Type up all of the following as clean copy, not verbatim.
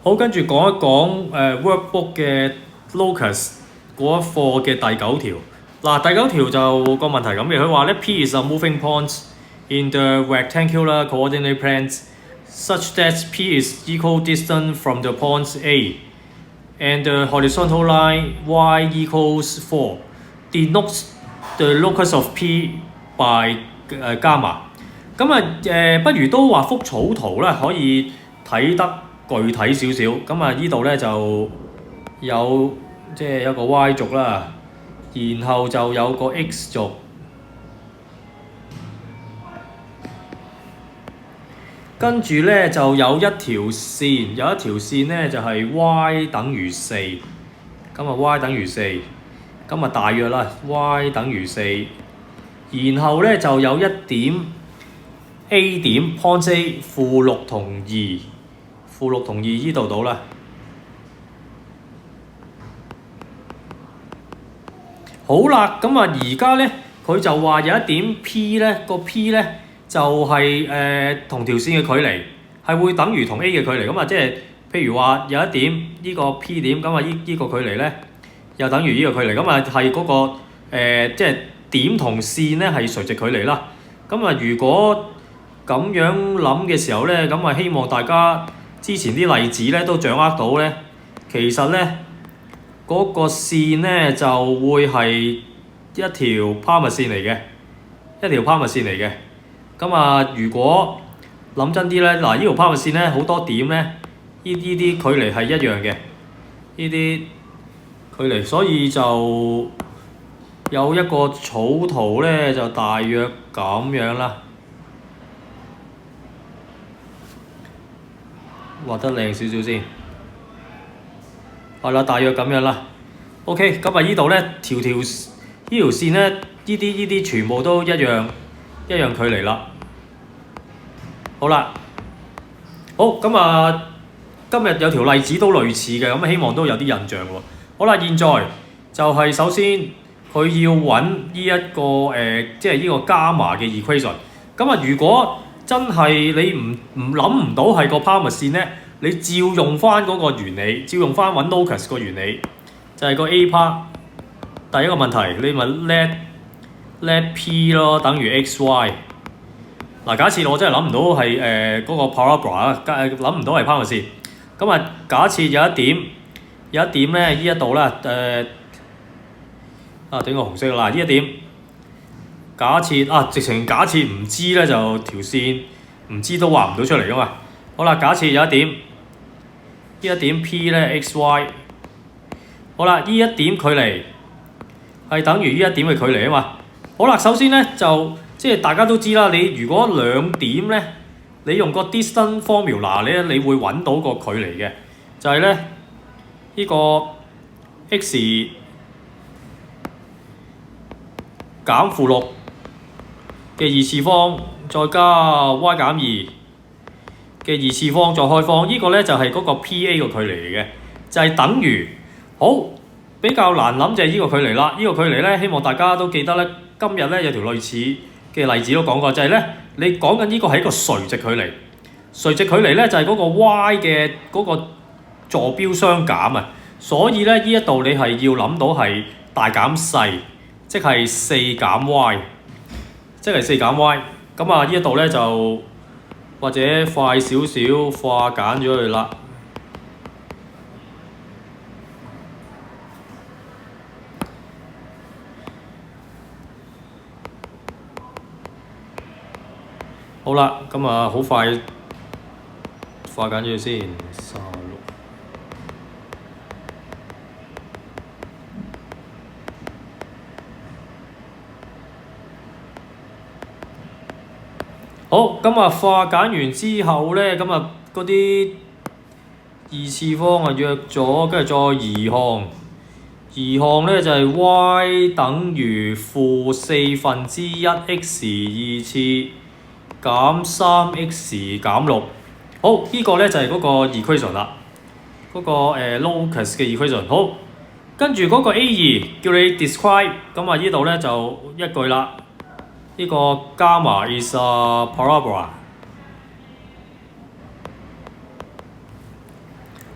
好，跟住講一講workbook 嘅 locus 嗰一課嘅第9條。嗱，第9條就個問題咁嘅，佢話咧 P is a moving point in the rectangular coordinate plane such that P is equal distance from the point A and the horizontal line y equals 4 denotes the locus of P by gamma。咁不如都畫幅草圖啦，可以睇得具體少少。咁呢度咧就有即係有個 Y 軸啦，然後就有個 X 軸，跟住咧就有一條線，咧就係 Y 等於4，咁Y 等於4，咁大約啦 Y 等於4，然後咧就有一點 A 點 point A 負6同2，呢度到啦。好啦，而家咧佢就話有一點 P 咧，個 P 咧就係同條線嘅距離係會等於同 A 嘅距離，即係譬如話有一點呢個 P 點，呢個距離咧又等於呢個距離，係嗰個即係點同線咧係垂直距離啦。如果咁樣諗嘅時候咧，希望大家之前啲例子咧都掌握到咧，其實咧嗰個線咧就會係一條拋物線嚟嘅，如果諗真啲咧，呢條拋物線咧好多點咧，呢啲距離係一樣嘅，呢啲距離，所以就有一個草圖咧就大約咁樣啦。畫得靚少少先，係啦，大約咁樣啦。OK，呢度咧呢條線咧，呢啲全部都一樣距離啦。好啦，今日有條例子都類似嘅，希望都有啲印象喎。好啦，現在就係首先佢要揾呢一個即係呢個 gamma 嘅 equation。如果真係你諗唔到係個拋物線咧，你照用翻嗰個原理，照用翻揾 locus 個原理，就係個 A part 第一個問題，你咪 let P 咯等於 XY。假設我真係諗唔到係嗰個 parabola， 諗唔到係拋物線。假設有一點咧，呢一度啦，整個紅色啦，呢一點。直情假設唔知咧，就條線唔知都畫唔到出嚟噶嘛。好啦，假設有一點 P 咧 XY， 好啦，呢一點距離係等於呢一點嘅距離啊嘛。好啦，首先咧就即係大家都知啦，你如果兩點咧，你用個 distance formula 咧，你會揾到個距離嘅，就係咧呢個 x 減負6嘅2次方，再加 y 減2嘅2次方再開方，呢個咧就係嗰個 PA 個距離嚟嘅，就係等於比較難諗就係呢個距離啦。呢個距離咧，希望大家都記得咧。今日咧有條類似嘅例子都講過，就係咧你講緊呢個係一個垂直距離。垂直距離咧就係嗰個 y 嘅嗰個坐標相減啊，所以咧呢一度你係要諗到係大減細，即係4減 y， 即係4減 y。呢一度咧就或者快少少化簡咗佢啦。好啦，好快化簡咗佢先，36。好，化簡完之後咧，嗰啲2次方約咗，跟住再移項。移項咧就係 y 等於負1/4 x 2次減3x 減6。好，呢個咧就係嗰個 equation 啦，嗰個locus 嘅 equation。好，跟住嗰個 A2叫你 describe，呢度咧就一句啦。呢個 gamma is a parabola。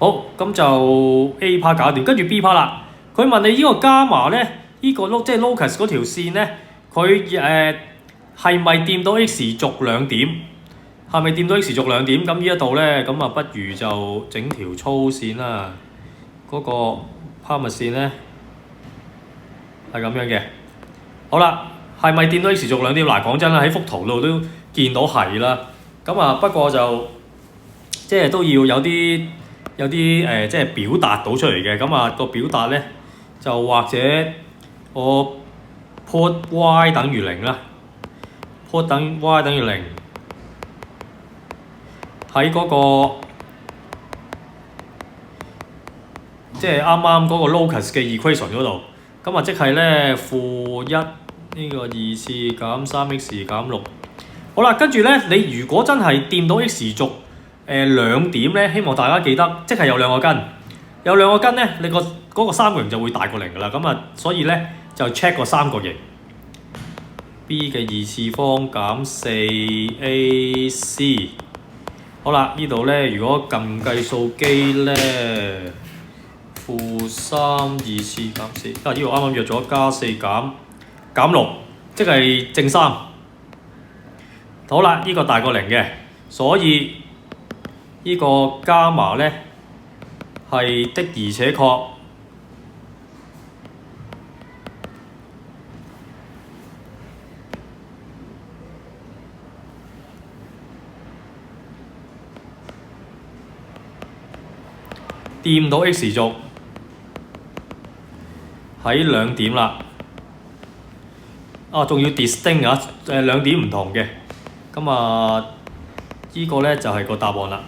好，咁就 A part 搞掂，跟住 B part 啦。佢問你呢個伽馬咧，呢個即係 locus 嗰條線咧，佢係咪掂到 X 軸兩點？係咪掂到 X 軸兩點？咁呢一度咧，咁啊不如就整條粗線啦。嗰個拋物線咧係咁樣嘅。好啦，係咪掂到 X 軸兩點？嗱，講真啦，喺幅圖度都見到係啦。咁啊，不過就即係都要有啲即係表達到出嚟嘅。咁啊個表達咧就或者我 put y 等於0啦 ，put y 等於0喺嗰個即係啱啱嗰個 locus 嘅 equation 嗰度。咁啊即係咧-1呢個2次減 3x 減6。好啦，跟住咧你如果真係掂到 X 軸兩點咧，希望大家記得，即係有兩個根，有兩個根咧，你嗰個三角形就會大過0㗎啦。咁啊，所以咧就 check 個三角形 b 嘅2次方減 4ac。好啦，呢度咧如果撳計數機咧-3 2次減4，呢度啱啱約咗加4減6，即係正3。好啦，呢個大過0嘅，所以呢個伽馬咧係的而且確掂到 X 軸喺兩點啦。仲要 distinct 啊，兩點唔同嘅。咁啊，呢個咧就係個答案啦。